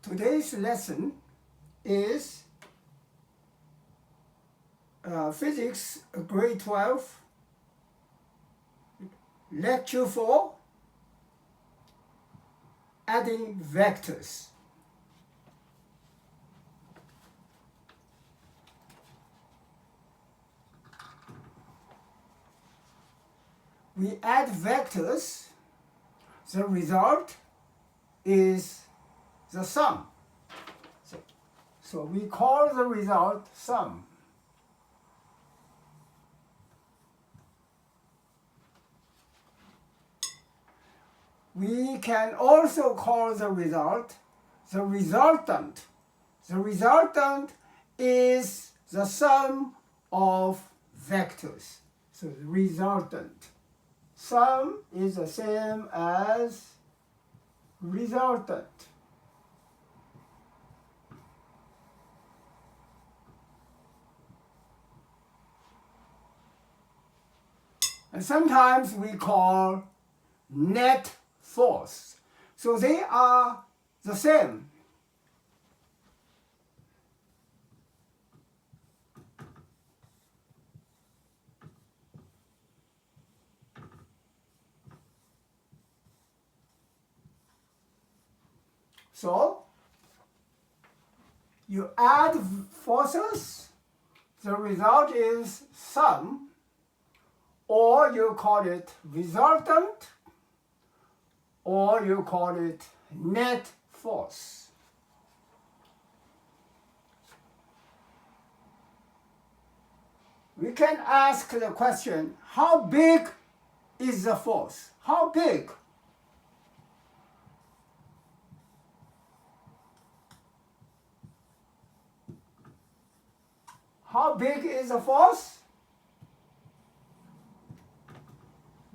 Today's lesson is Physics Grade 12, Lecture 4, Adding Vectors. We add vectors, the result is the sum. So we call the result sum. We can also call the result the resultant. The resultant is the sum of vectors. So the resultant. Sum is the same as resultant. And sometimes we call net force. So they are the same. So you add forces, the result is sum, or you call it resultant, or you call it net force. We can ask the question, how big is the force? How big? How big is the force?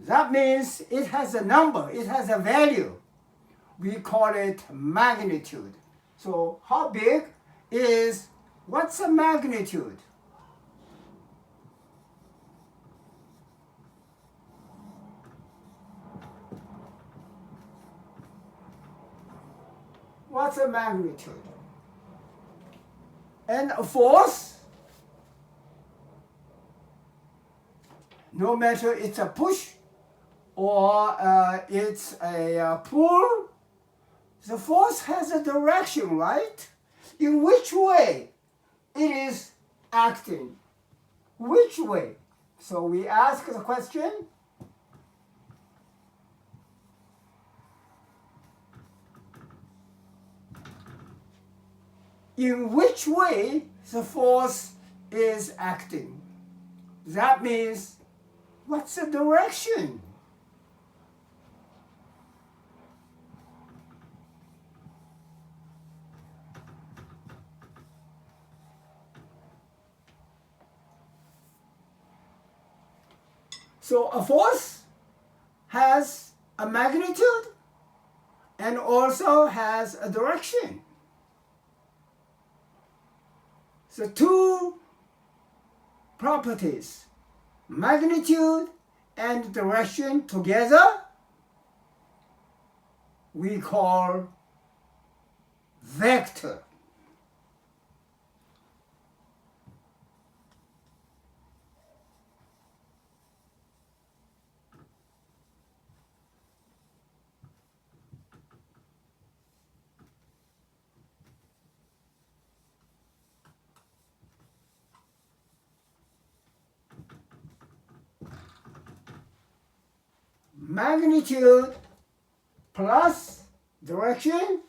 That means it has a number, it has a value. We call it magnitude. So how big is, what's the magnitude? What's the magnitude? And a force, no matter it's a push or it's a pull, the force has a direction, right? In which way it is acting? Which way? So we ask the question, in which way the force is acting? That means, what's the direction? So a force has a magnitude and also has a direction. So two properties, magnitude and direction together, we call vector. Magnitude plus direction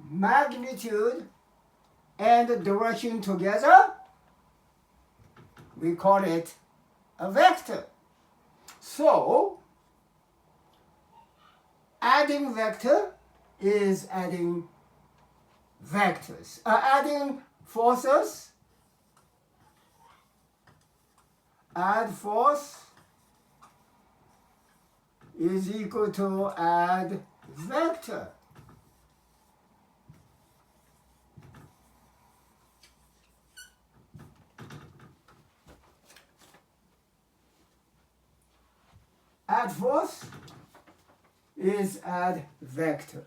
magnitude and direction together, we call it a vector. So adding vector is adding vectors, adding forces. Add force is equal to add vector. add force is add vector.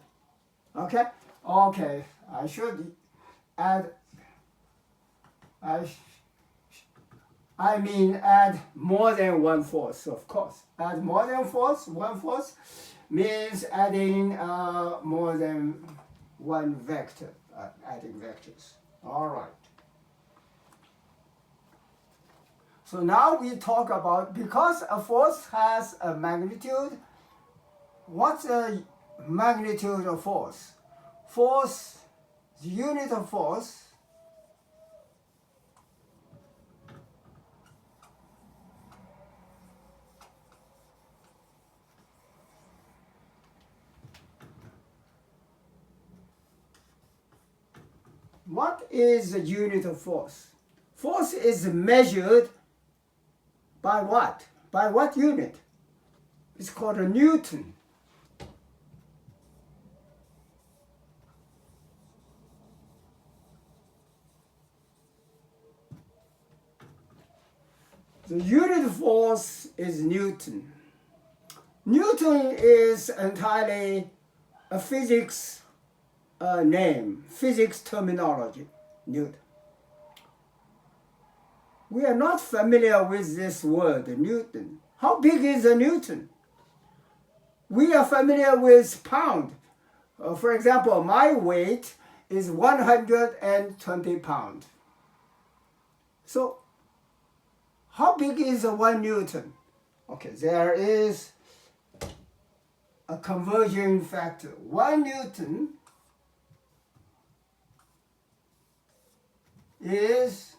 Okay? Okay, I should add, I mean add more than one force, of course. Add more than one force means adding more than one vector, adding vectors. All right. So now we talk about, because a force has a magnitude, what's the magnitude of force? Force, the unit of force, what is the unit of force? Force is measured by what? By what unit? It's called a Newton. The unit of force is Newton. Newton is entirely a physics name, physics terminology, Newton. We are not familiar with this word, Newton. How big is a Newton? We are familiar with pound. For example, my weight is 120 pounds. So, how big is 1 Newton? Okay, there is a conversion factor. 1 Newton is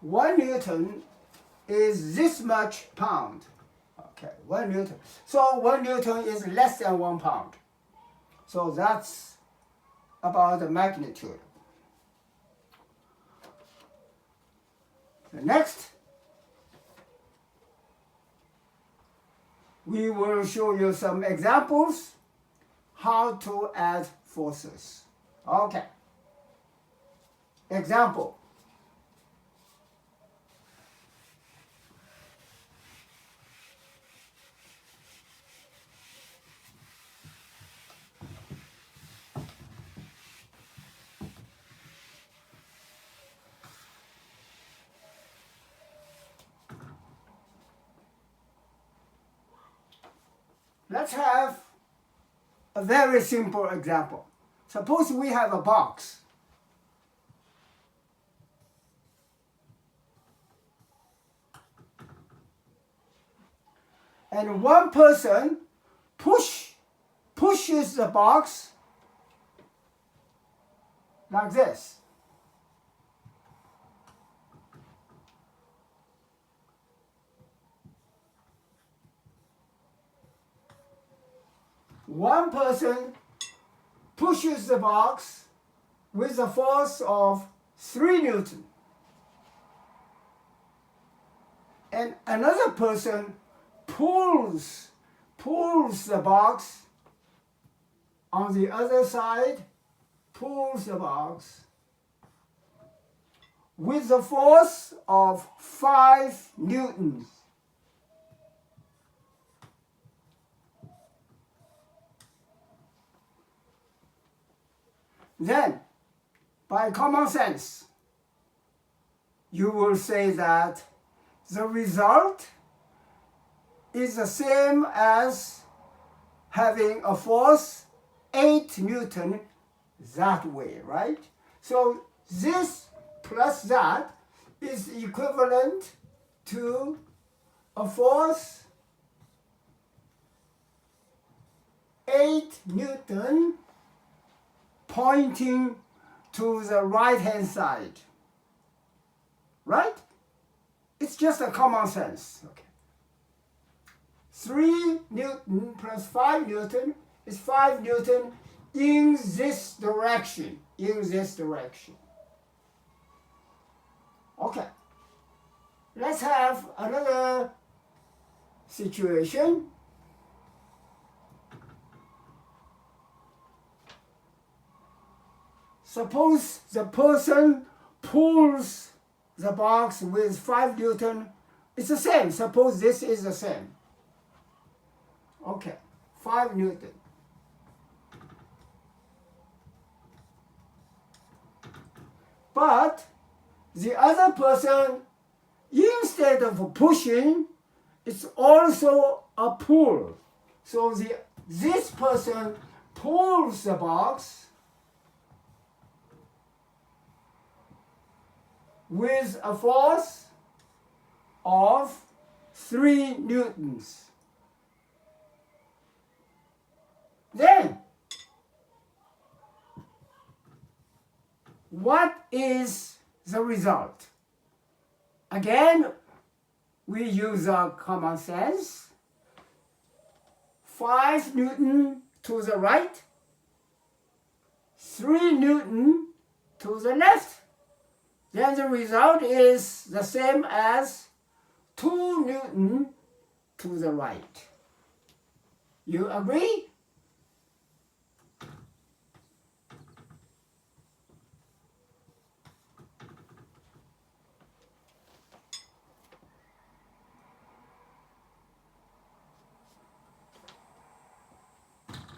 1 Newton is this much pound. Okay, 1 Newton. So 1 Newton is less than 1 pound. So that's about the magnitude. Next, we will show you some examples how to add forces. Okay. Example. Let's have a very simple example. Suppose we have a box. And one person pushes the box like this. One person pushes the box with a force of 3 Newton. And another person pulls the box on the other side, pulls the box with a force of 5 Newtons. Then, by common sense, you will say that the result is the same as having a force 8 Newton that way, right? So this plus that is equivalent to a force 8 Newton pointing to the right-hand side, right? It's just a common sense. Okay. 3 Newton plus 5 Newton is 5 Newton in this direction, Okay. Let's have another situation. Suppose the person pulls the box with 5 Newton. It's the same. Suppose this is the same. Okay, 5 Newton. But the other person, instead of pushing, it's also a pull. So this person pulls the box with a force of 3 newtons. Then, what is the result? Again, we use our common sense. 5 Newton to the right, 3 Newton to the left. Then the result is the same as 2 Newton to the right. You agree?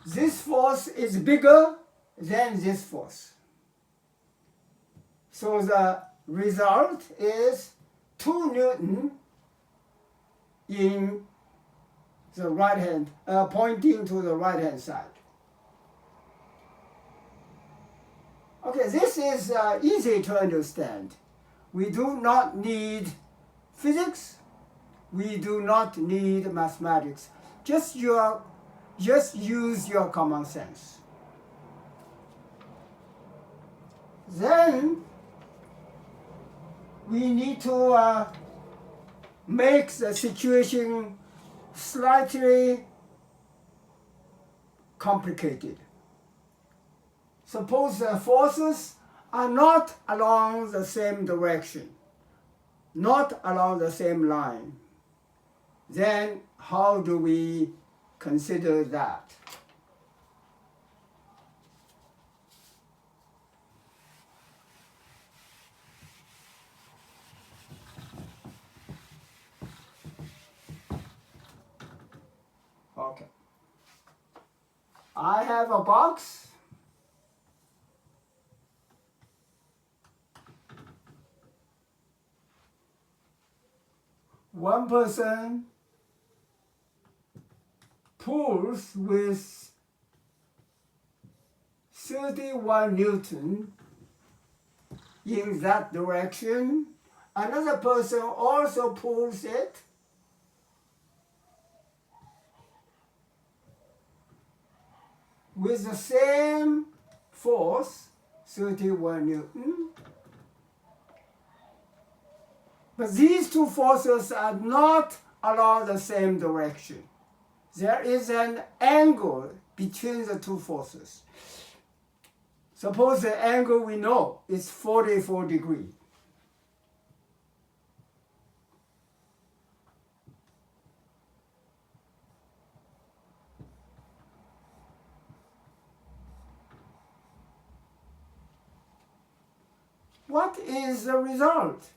This force is bigger than this force. So the result is 2 Newton in the right hand, pointing to the right hand side. Okay, this is easy to understand. We do not need physics. We do not need mathematics. Just use your common sense. Then we need to make the situation slightly complicated. Suppose the forces are not along the same direction, not along the same line. Then how do we consider that? Okay. I have a box. One person pulls with 31 Newton in that direction. Another person also pulls it with the same force, 31 Newton. But these two forces are not along the same direction. There is an angle between the two forces. Suppose the angle we know is 44 degrees. What is the result?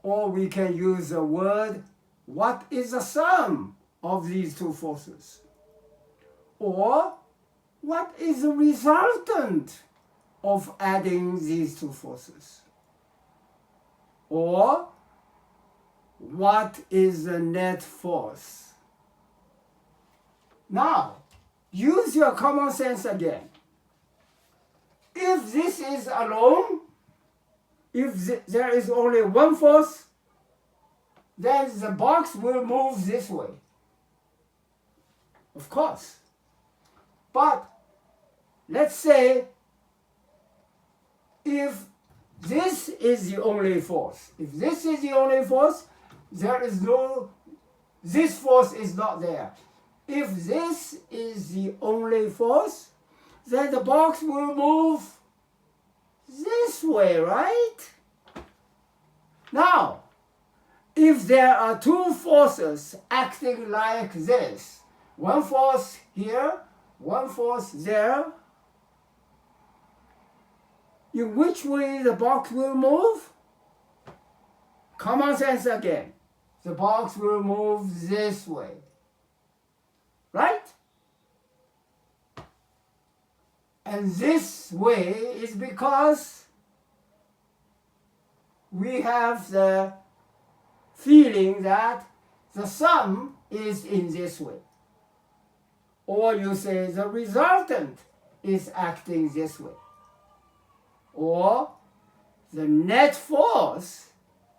Or we can use the word, what is the sum of these two forces? Or what is the resultant of adding these two forces? Or what is the net force? Now, use your common sense again. If this is alone, if there is only one force, then the box will move this way. Of course. But let's say if this is the only force, this force is not there. If this is the only force, then the box will move this way, right? Now, if there are two forces acting like this, one force here, one force there, in which way the box will move? Common sense again. The box will move this way. Right? And this way is because we have the feeling that the sum is in this way. Or you say the resultant is acting this way. Or the net force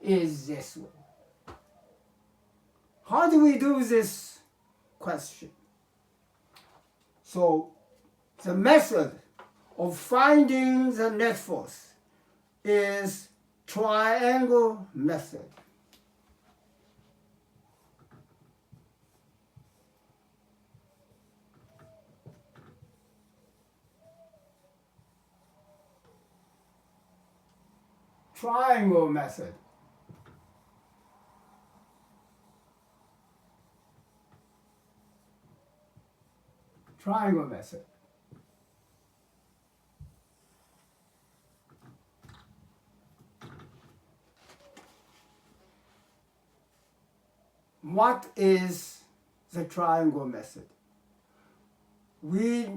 is this way. How do we do this question? So the method of finding the net force is triangle method. Triangle method. Triangle method. What is the triangle method? We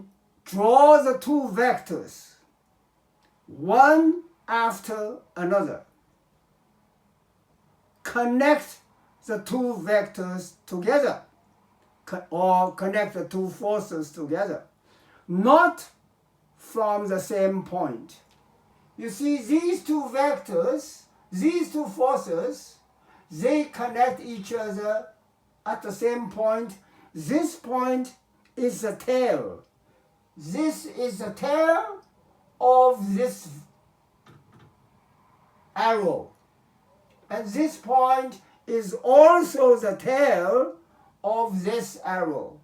draw the two vectors, one after another. Connect the two vectors together, or connect the two forces together, not from the same point. You see, these two vectors, these two forces, they connect each other at the same point. This point is the tail. This is the tail of this arrow. And this point is also the tail of this arrow.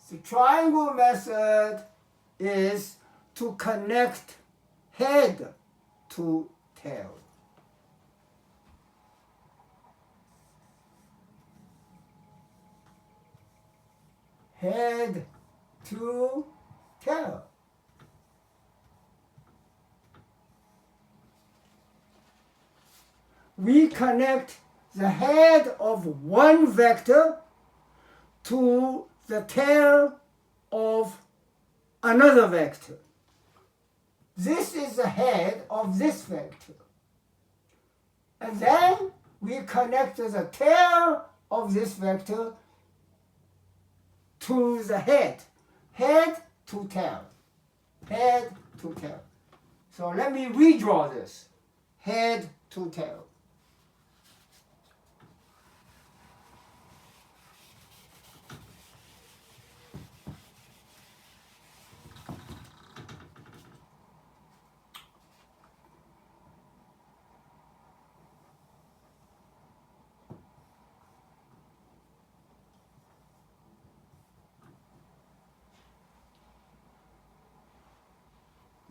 The triangle method is to connect head to tail. Head to tail. We connect the head of one vector to the tail of another vector. This is the head of this vector. And then we connect the tail of this vector to the head to tail, head to tail. So let me redraw this, head to tail.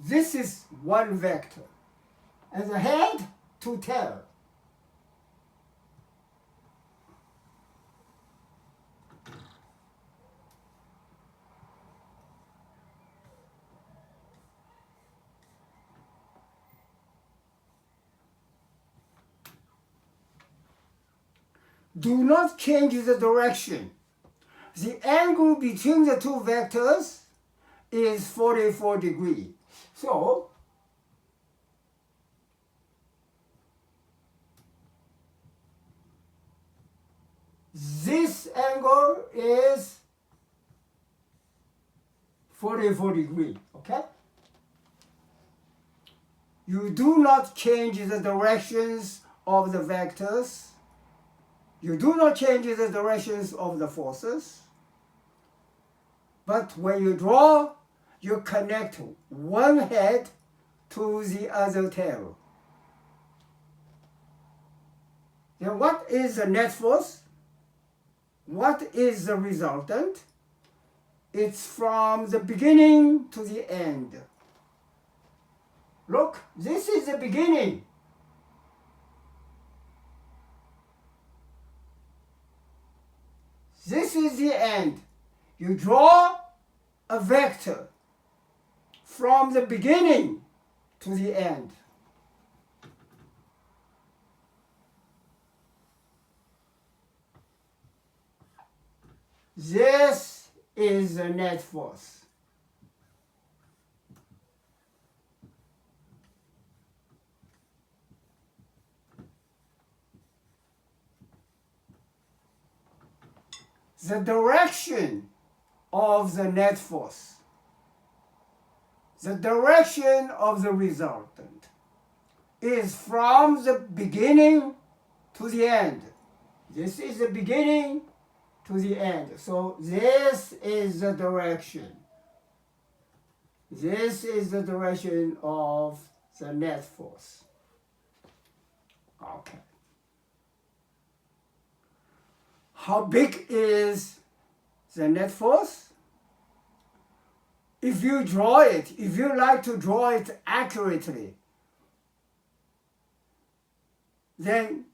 This is one vector, and the head to tail. Do not change the direction. The angle between the two vectors is 44 degrees. So, this angle is 44 degrees, okay? You do not change the directions of the vectors. You do not change the directions of the forces. But when you draw, you connect one head to the other tail. Then what is the net force? What is the resultant? It's from the beginning to the end. Look, this is the beginning. This is the end. You draw a vector from the beginning to the end. This is the net force. The direction of the net force, the direction of the resultant, is from the beginning to the end. This is the beginning to the end. So this is the direction. This is the direction of the net force. Okay. How big is the net force? If you draw it, if you like to draw it accurately, then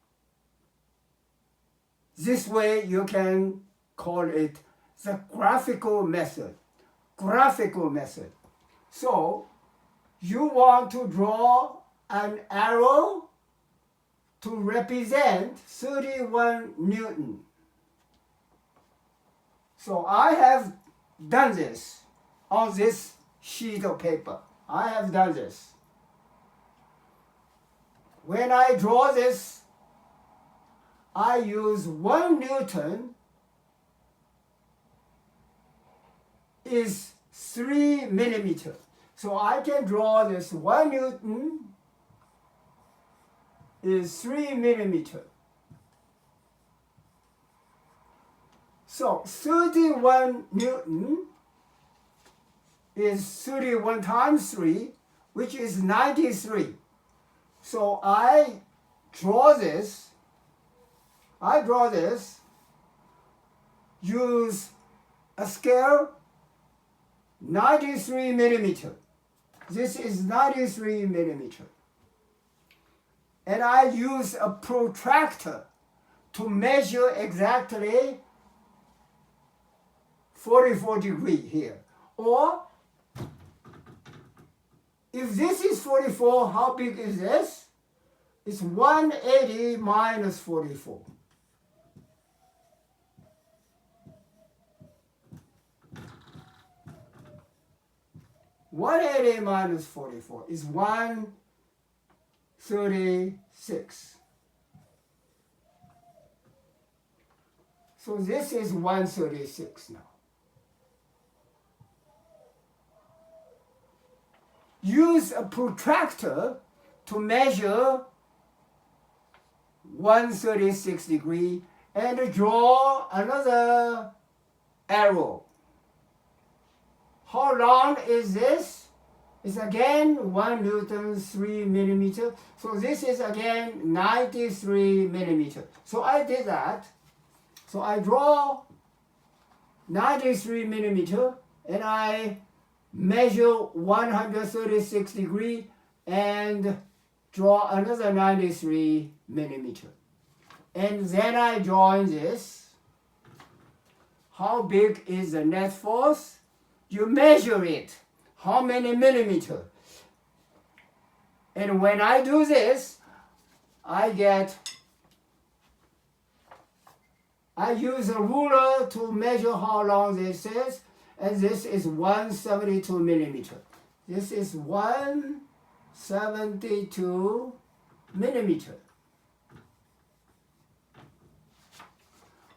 this way you can call it the graphical method. Graphical method. So you want to draw an arrow to represent 31 Newton. So I have done this on this sheet of paper. I have done this. When I draw this, I use 1 Newton is 3 millimeters. So I can draw this 1 Newton is 3 millimeters. So 31 Newton is 31 times 3, which is 93. So I draw this, use a scale 93 millimeter. This is 93 millimeter. And I use a protractor to measure exactly 44 degrees here. Or if this is 44, how big is this? It's 180 minus 44. (180 minus 44) is 136. So this is 136 now. Use a protractor to measure 136 degrees and draw another arrow. How long is this? It's again 1 Newton 3 millimeter. So this is again 93 millimeter. So I did that. So I draw 93 millimeter and I measure 136 degrees and draw another 93 millimeter. And then I join this. How big is the net force? You measure it. How many millimeters? And when I do this, I use a ruler to measure how long this is, and this is 172 millimeter. This is 172 millimeter.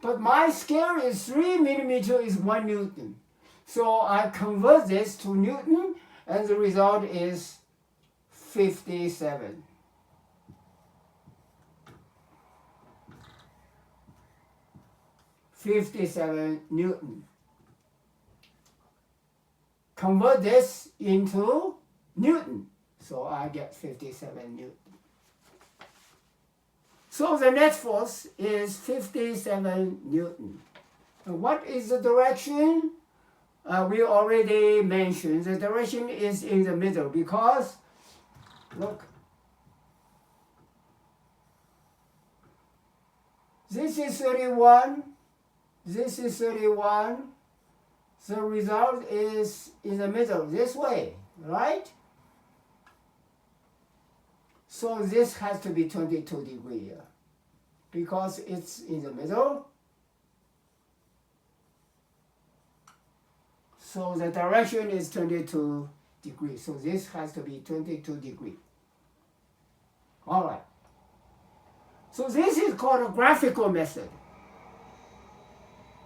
But my scale is 3 millimeter is 1 Newton. So I convert this to Newton, and the result is 57. Newton. Convert this into Newton. So I get 57 Newton. So the net force is 57 Newton. And what is the direction? We already mentioned the direction is in the middle because Look. This is 31. This is 31. The result is in the middle, this way, right? So this has to be 22 degrees here because it's in the middle. So the direction is 22 degrees. So this has to be 22 degrees. All right. So this is called a graphical method.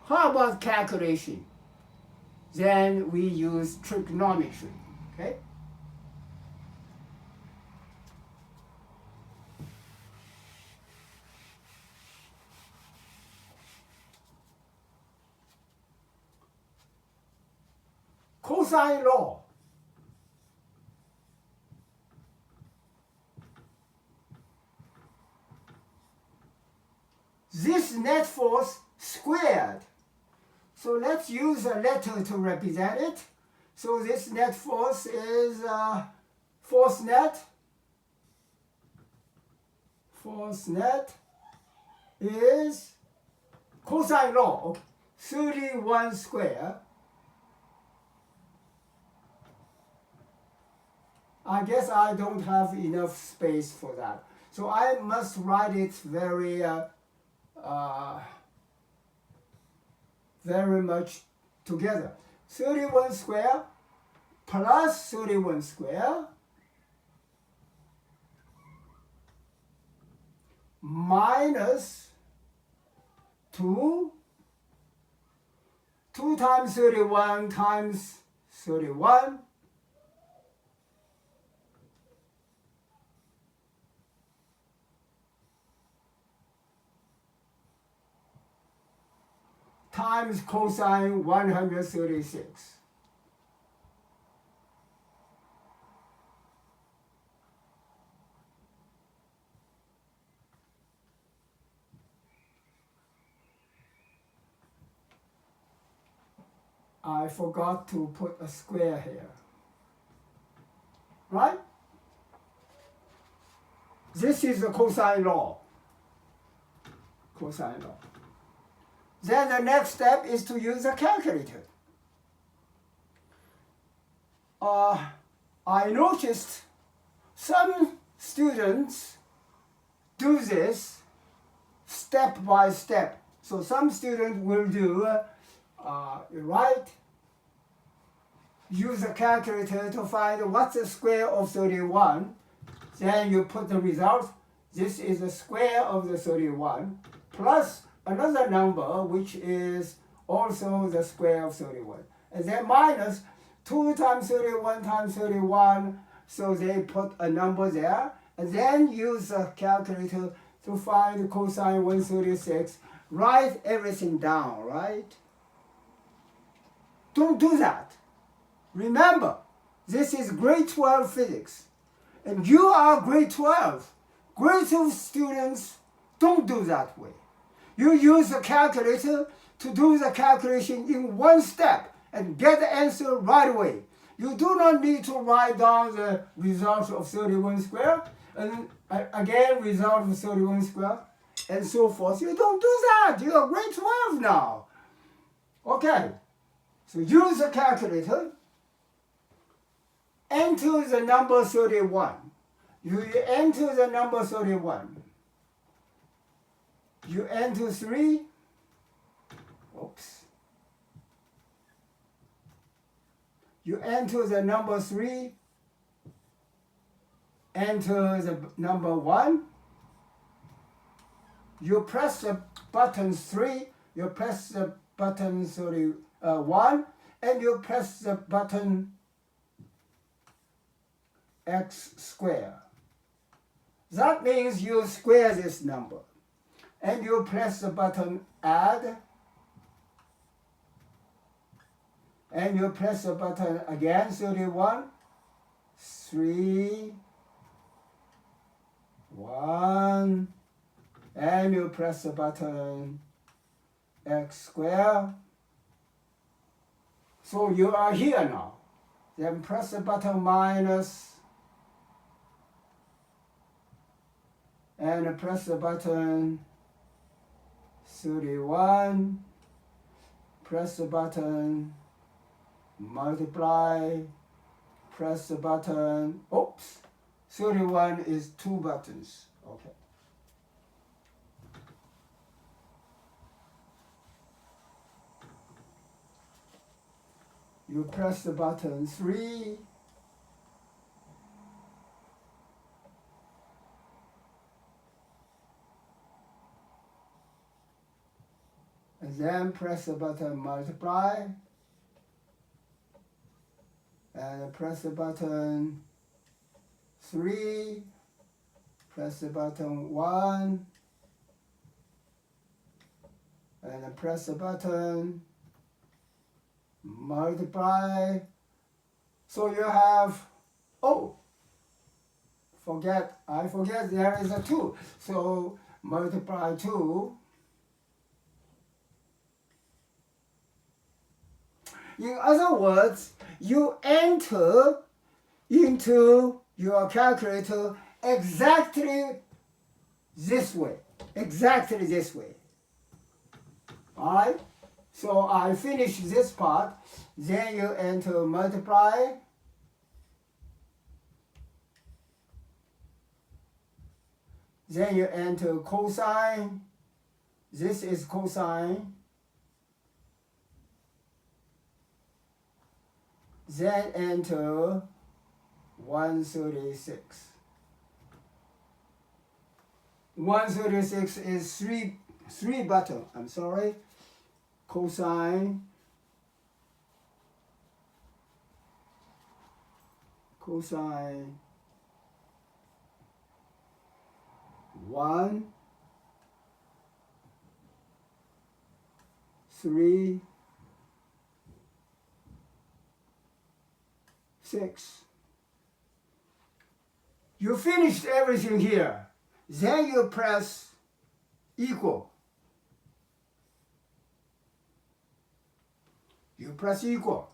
How about calculation? Then we use trigonometry, okay? Cosine law. This net force squared. So let's use a letter to represent it. So this net force is force net. Force net is cosine law. Okay. 31 square. I guess I don't have enough space for that. So I must write it very much together. 31 square plus 31 square minus 2 times 31 times 31 times cosine 136. I forgot to put a square here. Right? This is the cosine law. Cosine law. Then the next step is to use a calculator. I noticed some students do this step by step. So some students will do, use a calculator to find what's the square of 31. Then you put the result. This is the square of the 31 plus another number which is also the square of 31. And then minus 2 times 31 times 31. So they put a number there. And then use a calculator to find cosine 136. Write everything down, right? Don't do that. Remember, this is grade 12 physics. And you are grade 12. Grade 12 students don't do that way. You use a calculator to do the calculation in one step and get the answer right away. You do not need to write down the result of 31 square and again result of 31 square and so forth. You don't do that. You are grade 12 now. Okay. So use a calculator. Enter the number 31. You enter the number 31. You enter 3. Oops. You enter the number 3. Enter the number 1. You press the button 3. You press the button 1. And you press the button x square. That means you square this number. And you press the button add. And you press the button again, 31. 3, 1. And you press the button x square. So you are here now. Then press the button minus and press the button 31, press the button multiply, press the button, oops, 31 is 2 buttons, okay. You press the button 3, and then press the button multiply, and press the button 3, press the button 1, and press the button multiply. So you have, oh, I forget there is a 2. So multiply 2. In other words, you enter into your calculator exactly this way. Exactly this way. Alright? So I finish this part, then you enter multiply, then you enter cosine, this is cosine, then enter 136. 136 is three button, I'm sorry, cosine 1, 3, 6. You finished everything here. Then you press equal. You press equal.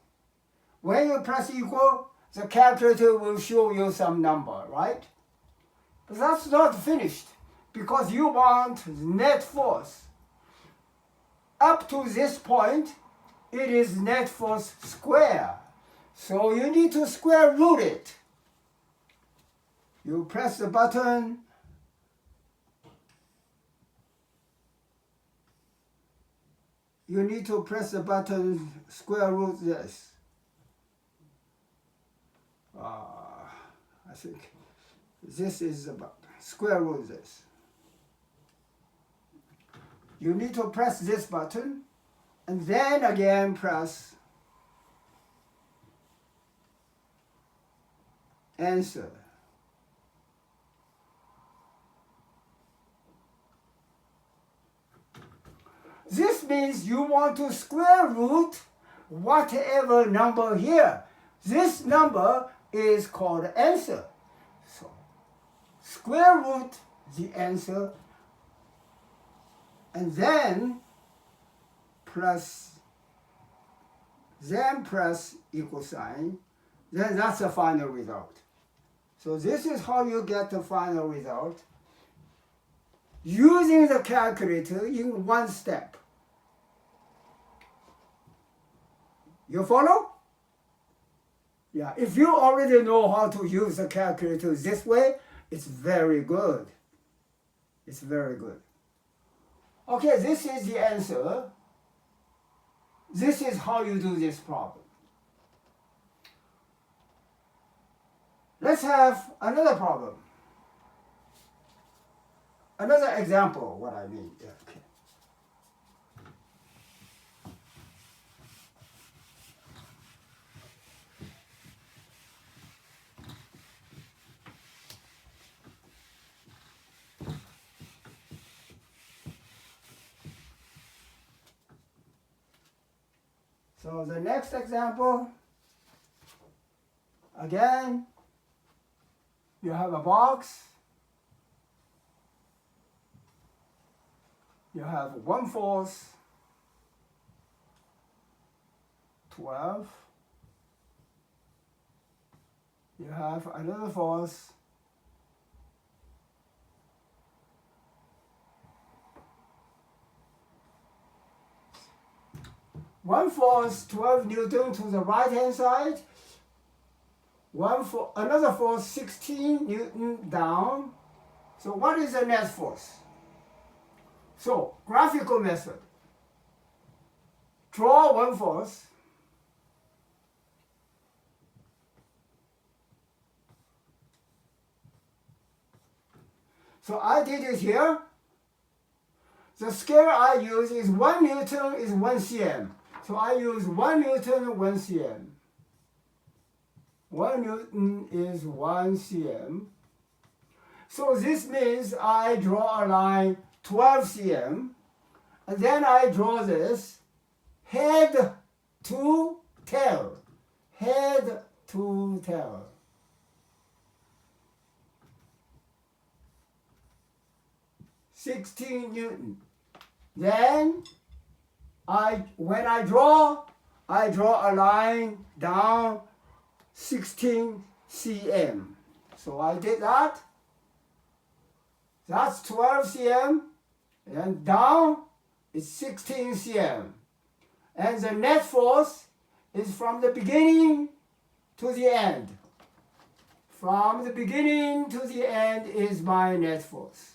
When you press equal, the calculator will show you some number, right? But that's not finished because you want net force. Up to this point, it is net force square. So you need to square root it. You press the button. You need to press the button, square root this. I think this is about square root this. You need to press this button, and then again press answer. This means you want to square root whatever number here. This number is called answer. So square root the answer and then press equal sign, then that's the final result. So this is how you get the final result using the calculator in one step. You follow? Yeah, if you already know how to use the calculator this way, it's very good. It's very good. Okay, this is the answer. This is how you do this problem. Let's have another problem. Another example, what I mean. Yeah, okay. So the next example, again, you have a box. You have 1/4, 12. You have another fourth, 1 force 12 Newton to the right hand side, another force 16 Newton down. So what is the net force? So graphical method. Draw one force. So I did it here. The scale I use is 1 Newton is 1 cm. So I use 1 Newton, 1 cm. 1 Newton is 1 cm. So this means I draw a line 12 cm. And then I draw this head to tail. Head to tail. (16 Newton). Then when I draw a line down 16 cm. So I did that. That's 12 cm. And down is 16 cm. And the net force is from the beginning to the end. From the beginning to the end is my net force.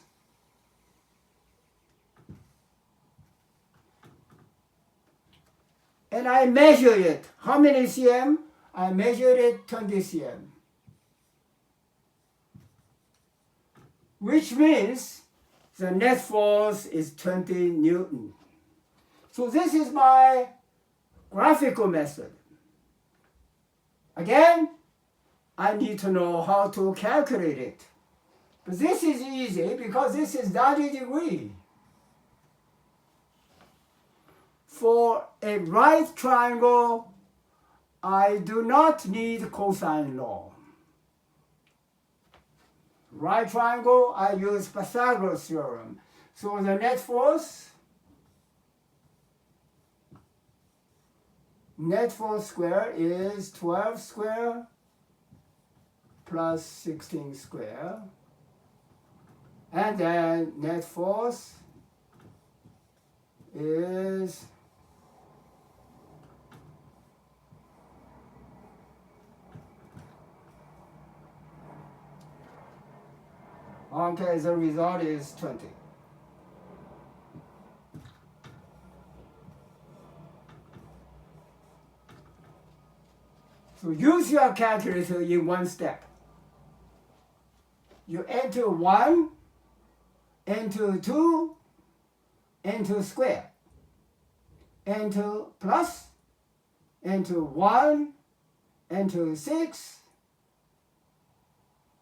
And I measure it. How many cm? I measured it 20 cm. Which means the net force is 20 Newton. So this is my graphical method. Again, I need to know how to calculate it. But this is easy because this is 90 degrees. For a right triangle, I do not need cosine law. Right triangle, I use Pythagoras theorem. So the net force square is 12 square plus 16 square. And then net force is okay, the result is 20. So use your calculator in one step. You enter 1, enter 2, enter square, enter plus, enter 1, enter 6,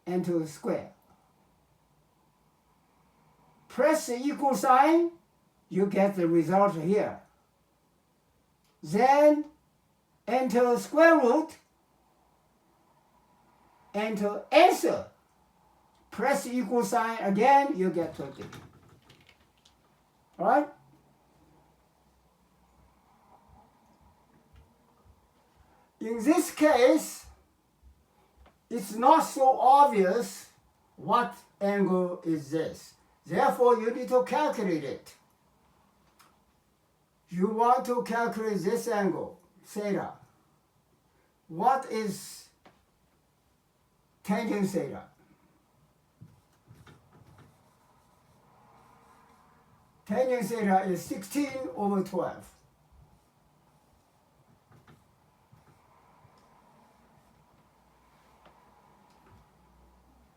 enter square. Press the equal sign, you get the result here. Then enter square root, enter answer. Press the equal sign again, you get 20. All right? In this case, it's not so obvious what angle is this. Therefore, you need to calculate it. You want to calculate this angle, theta. What is tangent theta? Tangent theta is 16 over 12.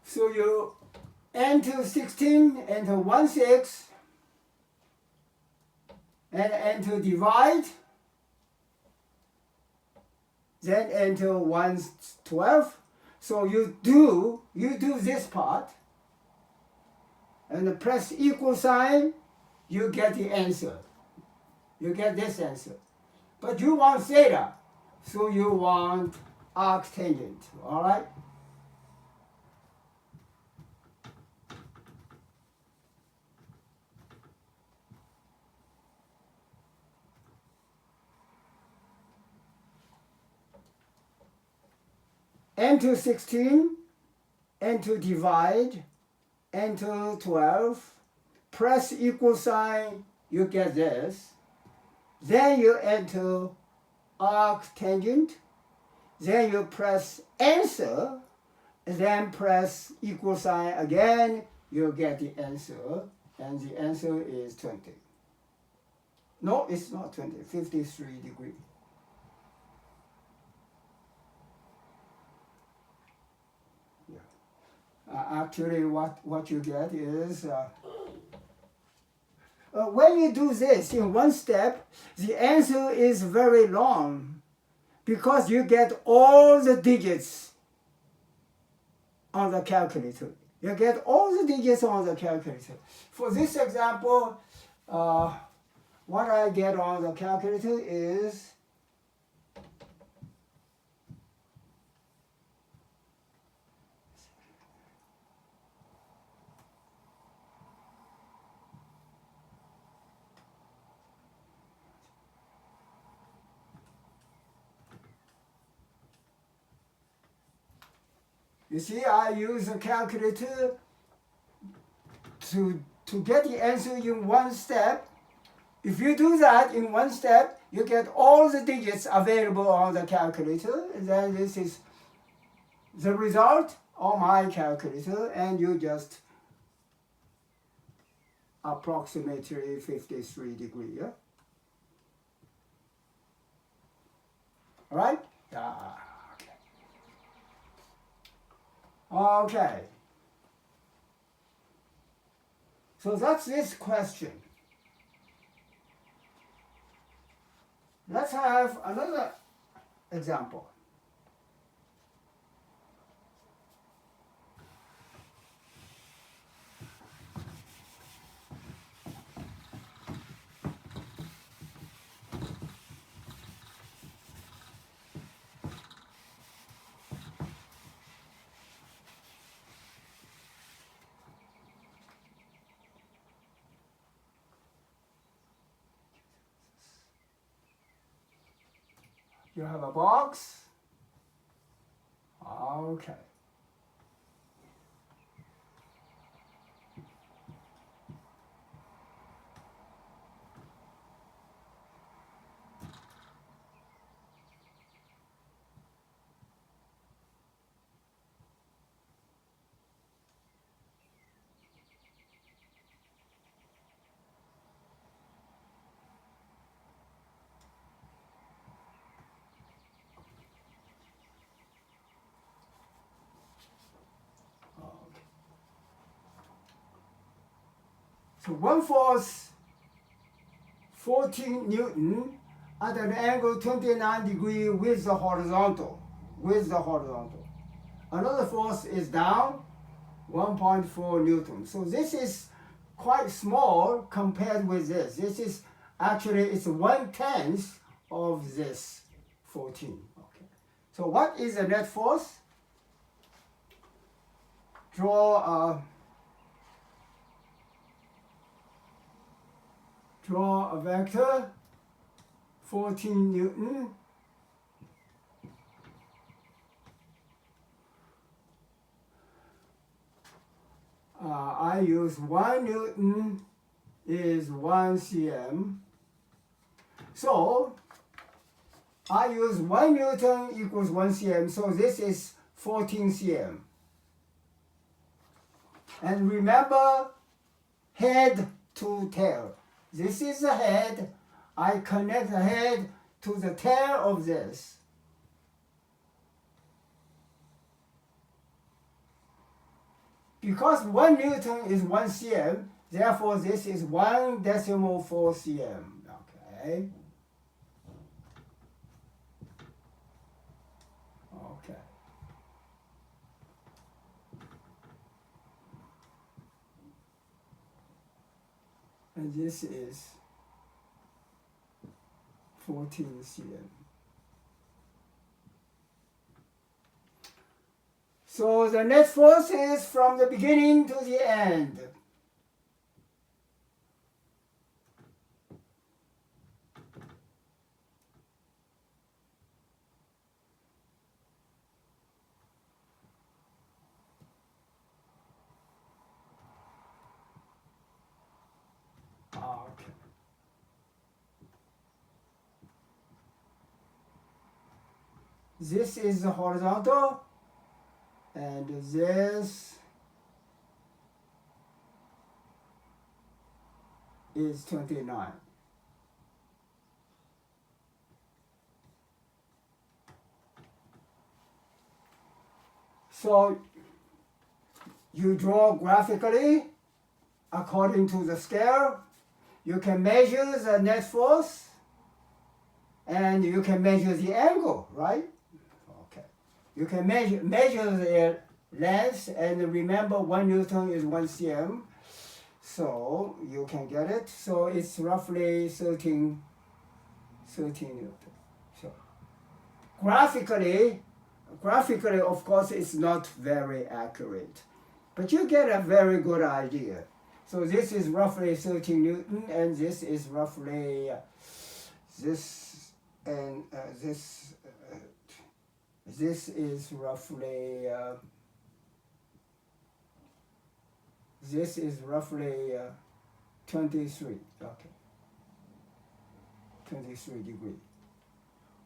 So you enter 16, enter 1, 6, and enter divide, then enter 1, 12. So you do this part, and press equal sign, you get the answer. You get this answer. But you want theta, so you want arctangent, all right? Enter 16, enter divide, enter 12, press equal sign, you get this. Then you enter arctangent. Then you press answer, and then press equal sign again. You get the answer, and the answer is 20. No, it's not 20, 53 degrees. Actually, what you get is when you do this in one step, the answer is very long because you get all the digits on the calculator. You get all the digits on the calculator. For this example, what I get on the calculator is you see, I use a calculator to get the answer in one step. If you do that in one step, you get all the digits available on the calculator, and then this is the result on my calculator, and you just approximately 53 degrees. Yeah? All right? Yeah. Okay. So that's this question. Let's have another example. You have a box. Okay. So one force, 14 Newton, at an angle 29 degrees with the horizontal. Another force is down, 1.4 Newton. So this is quite small compared with this. This is actually, it's 1/10 of this 14. Okay. So what is the net force? Draw a vector, 14 Newton. I use 1 Newton is 1 cm. So I use 1 Newton equals 1 cm. So this is 14 cm. And remember, head to tail. This is the head. I connect the head to the tail of this. Because 1 Newton is 1 cm, therefore this is 1.4 cm. Okay. Okay. And this is 14 cm. So the net force is from the beginning to the end. Okay. this is the horizontal, and this is 29. So you draw graphically according to the scale. You can measure the net force, and you can measure the angle, right? Okay. You can measure the length, and remember 1 Newton is 1 cm. So you can get it. So it's roughly 13 Newton. So graphically, of course, it's not very accurate, but you get a very good idea. So this is roughly 13 Newton, and this is roughly this, and this is roughly this is roughly 23. Okay, 23 degrees.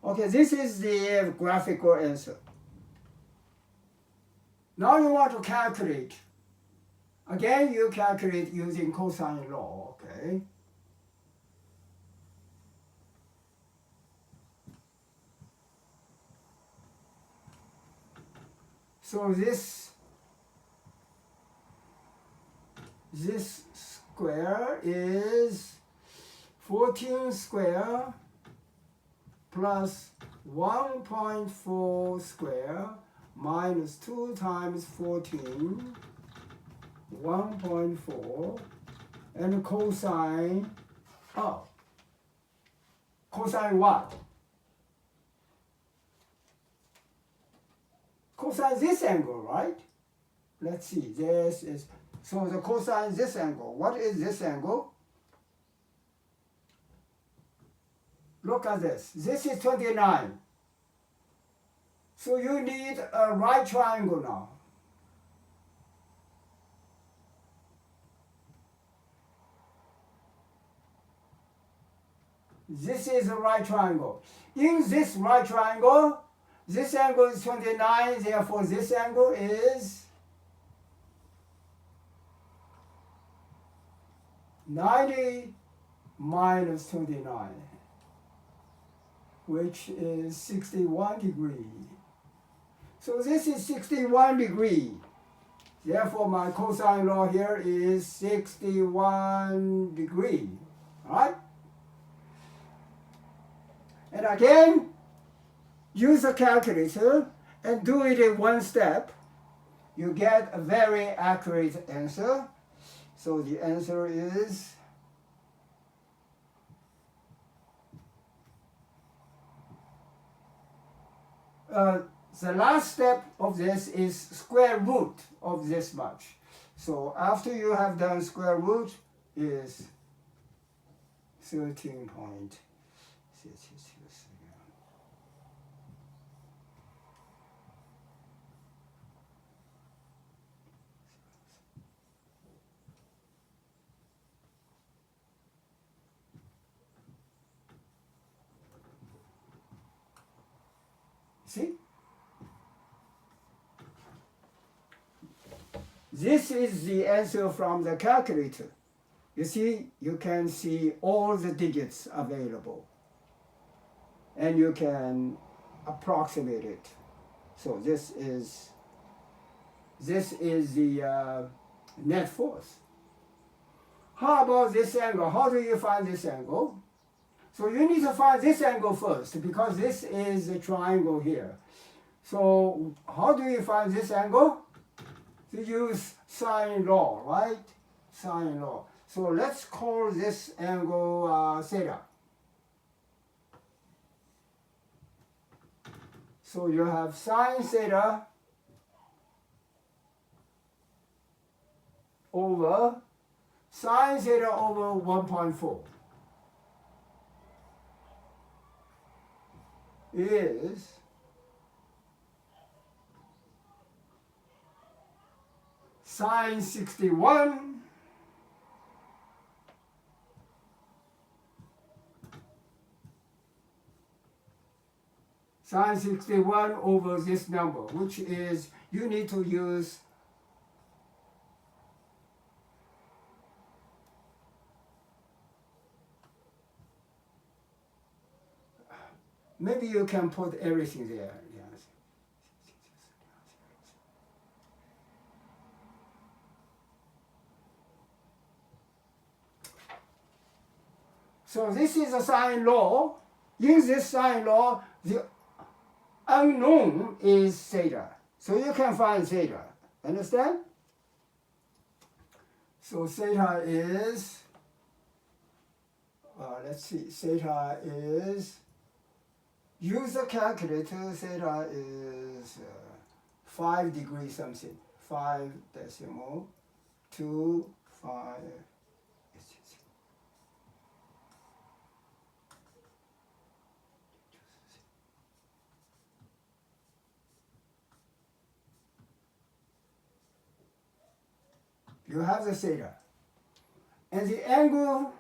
Okay, this is the graphical answer. Now you want to calculate. Again, you calculate using cosine law, okay? So this square is 14 square plus 1.4 square minus 2 times 14, 1.4, and cosine, cosine what? Cosine this angle, right? Let's see, this is, so the cosine this angle. What is this angle? Look at this. This is 29. So you need a right triangle now. This is a right triangle. In this right triangle, this angle is 29, therefore this angle is 90 minus 29, which is 61 degrees. So this is 61 degrees. Therefore my cosine law here is 61 degrees. All right? And again, use a calculator and do it in one step. You get a very accurate answer. So the answer is the last step of this is square root of this much. So after you have done square root is 13.6. See? This is the answer from the calculator. You see, you can see all the digits available, and you can approximate it. So this is the net force. How about this angle? How do you find this angle? So you need to find this angle first, because this is a triangle here. So how do you find this angle? To use sine law, right? Sine law. So let's call this angle theta. So you have sine theta over 1.4 is sine 61 × Sine 61 over this number, which is, you need to use maybe you can put everything there. Yes. So this is a sine law. In this sine law, the unknown is theta. So you can find theta. Understand? So theta is, let's see, theta is, use the calculator, theta is 5 degrees something, 5 decimal 2, 5. You have the theta. And the angle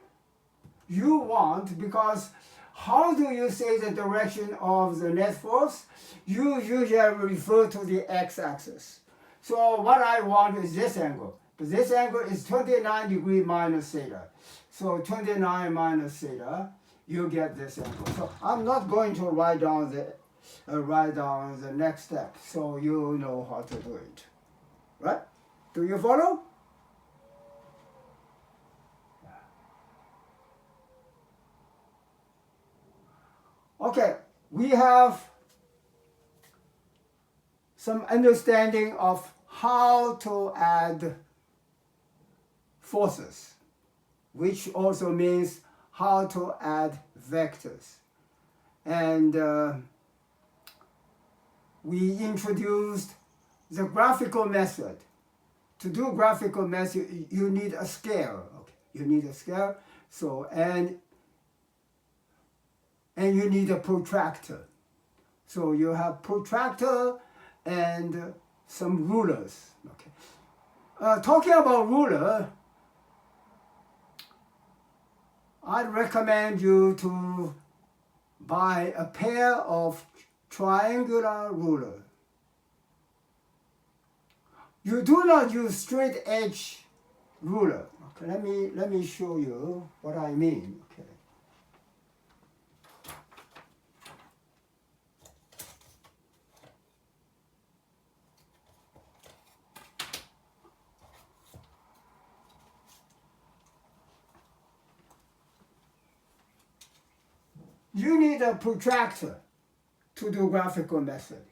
you want, because how do you say the direction of the net force? You usually refer to the x-axis. So what I want is this angle. But this angle is 29 degrees minus theta. So 29 minus theta, you get this angle. So I'm not going to write down the next step, so you know how to do it. Right? Do you follow? Okay, we have some understanding of how to add forces, which also means how to add vectors. And we introduced the graphical method. To do graphical method, you need a scale. Okay, you need a scale. So and you need a protractor. So you have protractor and some rulers. Okay. Talking about ruler, I'd recommend you to buy a pair of triangular ruler. You do not use straight edge ruler. Okay, let me show you what I mean. Okay. You need a protractor to do graphical method.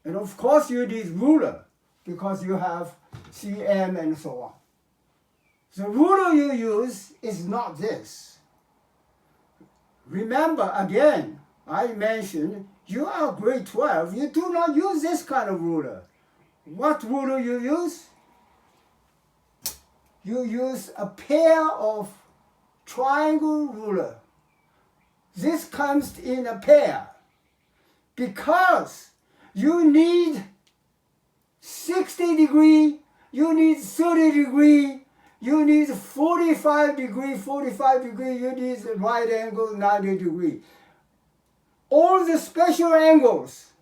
And of course you need ruler because you have cm and so on. The ruler you use is not this. Remember again, I mentioned you are grade 12, you do not use this kind of ruler. What ruler you use? You use a pair of triangle ruler. This comes in a pair because you need 60 degree, you need 30 degree, you need 45 degree, you need right angle 90 degree. All the special angles,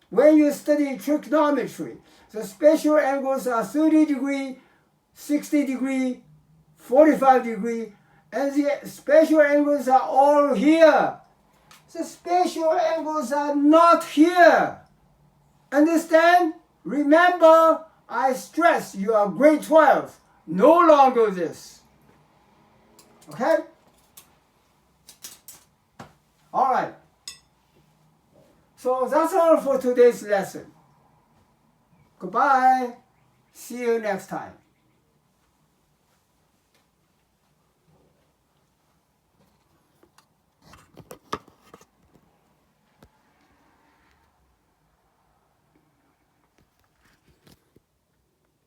when you study trigonometry, the special angles are 30 degree, 60 degree, 45 degree, and the special angles are all here. The special angles are not here. Understand? Remember, I stress you are grade 12. No longer this. Okay? All right. So that's all for today's lesson. Goodbye. See you next time.